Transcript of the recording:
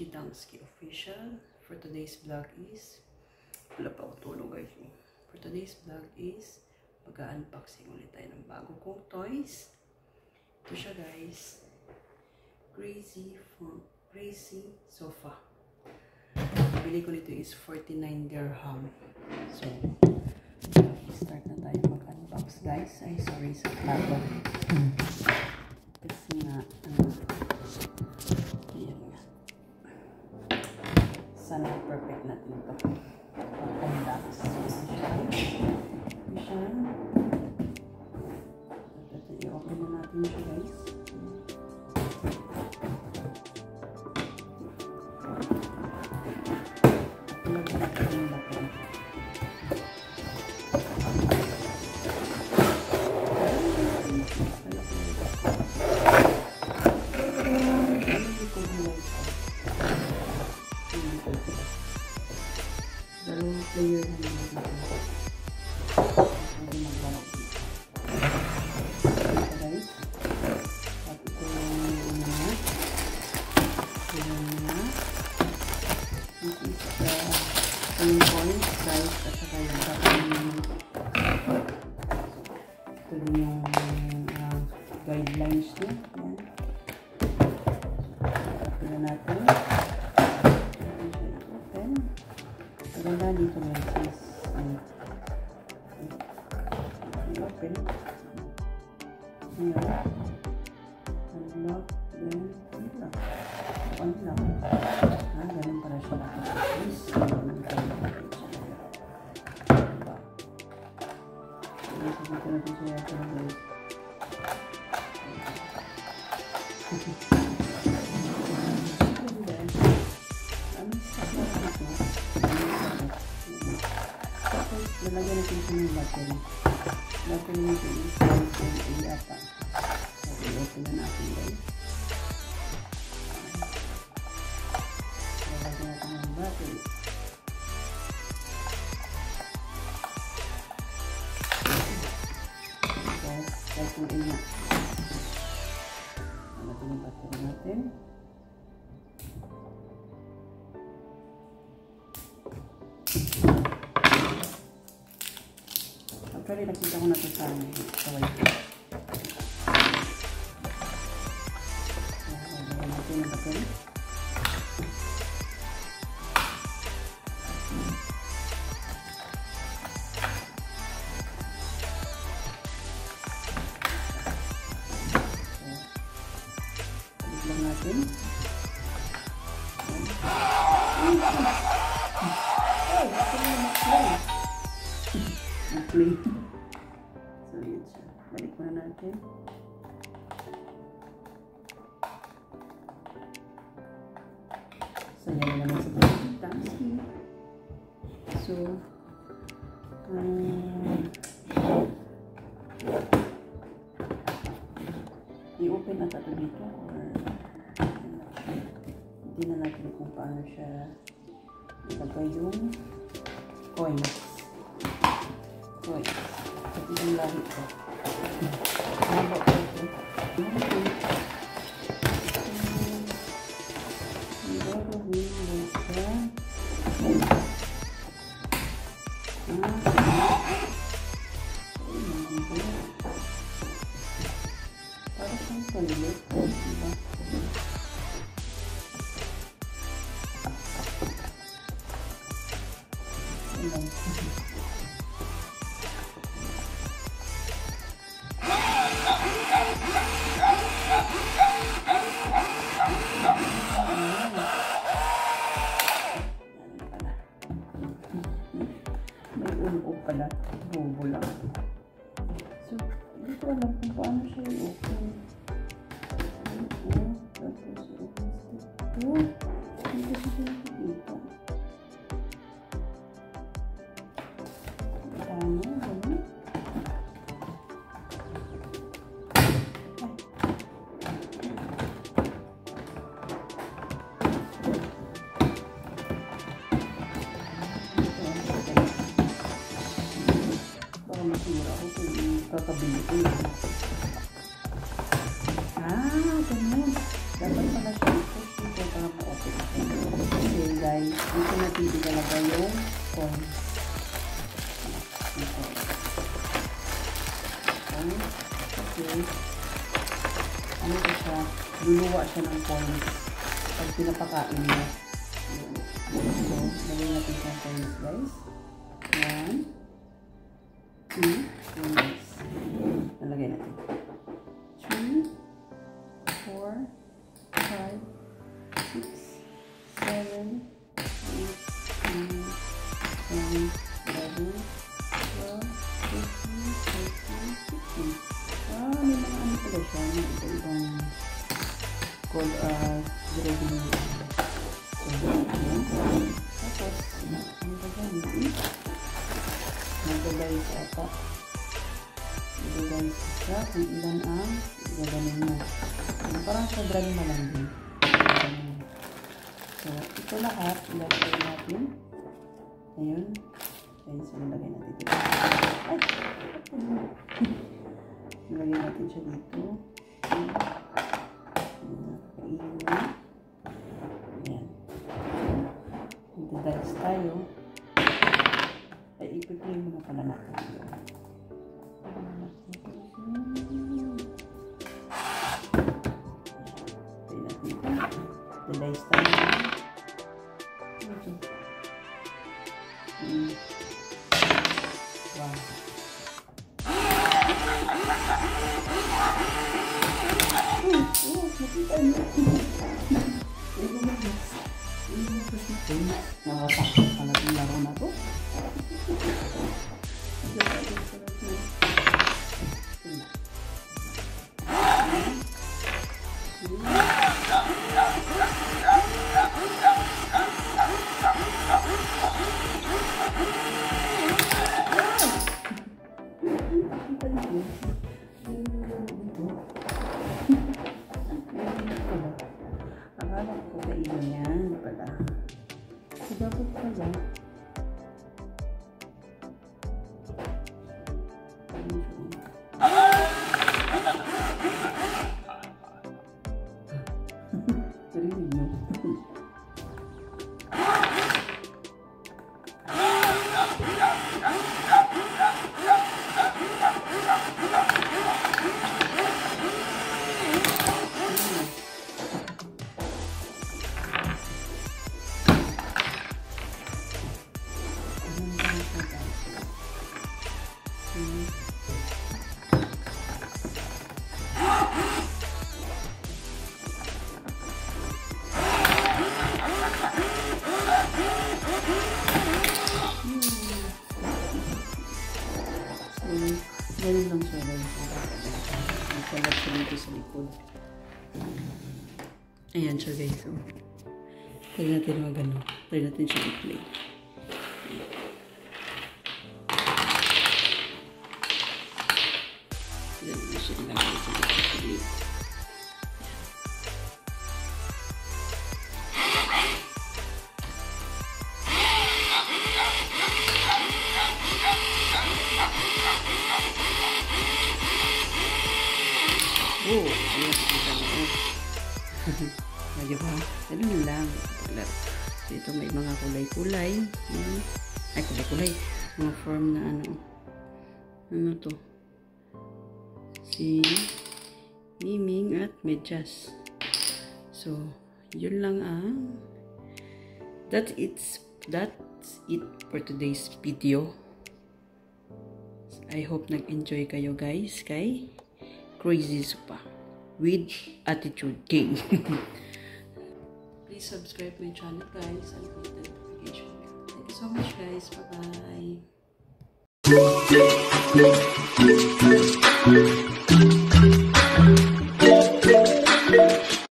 Dansky Official. For today's vlog is, wala pa ako tulog guys. For today's vlog is, mag-unboxing ulit tayo ng bago kong toys. Ito siya guys. Crazy sofa. Bili ko nito is 49 dirham. So, start na tayo mag-unbox guys. Ay, sorry sa plato. Kasi nga, ayan nga. Sana perfect natin ito. Pag-unbox. I-open na natin siya guys. Dalawang player na naman dito. Pwede maglalagay. Ito guys. At ito yung una. This is the pain points guys. At saka yung ito din yung guidelines niya. Yan. Ito na natin. Maganda dito guys is open. Ayan. Unlock. Then unlock. Unlock. Ganun para siya nakapagpapis. Ganun tayo nakapagpapis. Diba? Dito natin siya ito guys. Lalagyan natin ito ng battery. Battery nito is 5.8 yata. Okay, open na natin guys. Lalagyan natin ng battery. Guys, 5.8 na. Lalagyan yung battery natin. Actually, nakita ko na ito sa wifi. Lagyan natin ang battery. Balik lang natin. Play. So, yun siya. Balik muna natin. So, yan naman sa Dansky. So, i-open na ito dito or hindi na natin kung paano siya ilagay yung coins. Wait, ito yung lahi ko. Ano ba ito? Para siyang palit. Diba? Pala, bobo lang. So, hindi ko alam kung paano siya i-open. Tapos i-open step 2. Hindi kasi siya nakikita. Paano? Ganun? Masira ako kung kakabili ko yun. Ganun. Dapat pala siya i-push dito para ma-open. guys, dito natin ilalagay yung corn. Okay. Ano ko siya? Luluwa siya ng corn pag pinapakain mo. So, lagay natin siya corn, guys. 1, 2, guys. Nalagay natin. 3, 4, 5, 6, 7, 8, 9, 10, 11, 12, 13, 14, 15. May mga ano pala siya. May iba-ibang called gravy. Tapos, ano ba dyan? Nagagay sa ata. Nagagay siya kung ilan ang gaganin mo. Parang sobrang malang din. So, ito lahat, ilagay natin. Ayun. Ayun, so nilagay natin dito. Ay! Nilagay natin siya dito. Nakakainin na. Ayan. Magdadice tayo. Ay, ipipili mo na pala natin. Dice tayo. Wow. Nakita niyo. Nakakatakot pala yung laro na to. Akala ko kainin yan pala. So, dapat pala. Sarili mo. Ganun lang siya. May kalat siya dito sa likod. Ayan siya guys. So, try natin magano. Try natin siya i-play. Ganun na siya ilagay sa likod. Oh, ayan, kita mo. Diba? Ganun lang. So, ito may mga kulay-kulay. Ay, kulay-kulay. Mga form na ano. Ano to? Si Miming at Medyas. So, yun lang ang that's it for today's video. I hope nag-enjoy kayo guys kay Crazy Sopa with Attitude King. Please subscribe my channel guys and click the notification bell. Thank you so much guys. Bye bye.